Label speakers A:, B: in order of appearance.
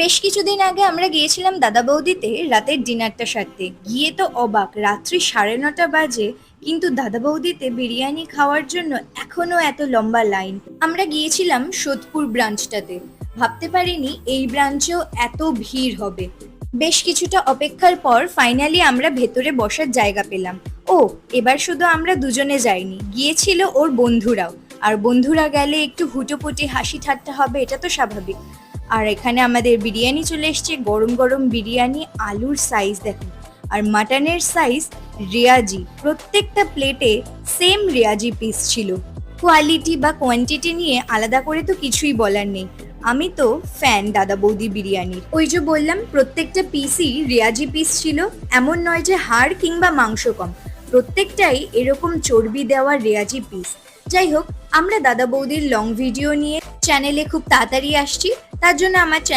A: বেশ কিছুদিন আগে আমরা গিয়েছিলাম দাদা বৌদিতে রাতের ডিনারটা সারতে। গিয়ে তো অবাক, রাত্রি 9:30 বাজে, কিন্তু দাদা বৌদিতে বিরিয়ানি খাওয়ার জন্য এখনো এত লম্বা লাইন। আমরা গিয়েছিলাম সোদপুর ব্রাঞ্চটাতে, ভাবতে পারিনি এই ব্রাঞ্চেও এত ভিড় হবে। বেশ কিছুটা অপেক্ষার পর ফাইনালি আমরা ভেতরে বসার জায়গা পেলাম। ও, এবার শুধু আমরা দুজনে যাইনি, গিয়েছিল ওর বন্ধুরাও। আর বন্ধুরা গেলে একটু হুটোপুটি হাসি ঠাট্টা হবে, এটা তো স্বাভাবিক। আর এখানে আমাদের বিরিয়ানি চলে এসছে, গরম গরম বিরিয়ানি। আলুর সাইজ দেখুন, আর মাটনের সাইজ রেয়াজি, প্রত্যেকটা প্লেটে সেম রেয়াজি পিস ছিল। কোয়ালিটি বা কোয়ান্টিটি নিয়ে আলাদা করে তো কিছুই বলার নেই। আমি তো ফ্যান দাদা বৌদি বিরিয়ানির। ওই যে বললাম, প্রত্যেকটা পিসই রেয়াজি পিস ছিল। এমন নয় যে হাড় কিংবা মাংস কম, প্রত্যেকটাই এরকম চর্বি দেওয়া রেয়াজি পিস। যাই হোক, আমরা দাদা বৌদির লং ভিডিও নিয়ে চ্যানেলে খুব তাড়াতাড়ি আসছি, তার জন্য আমার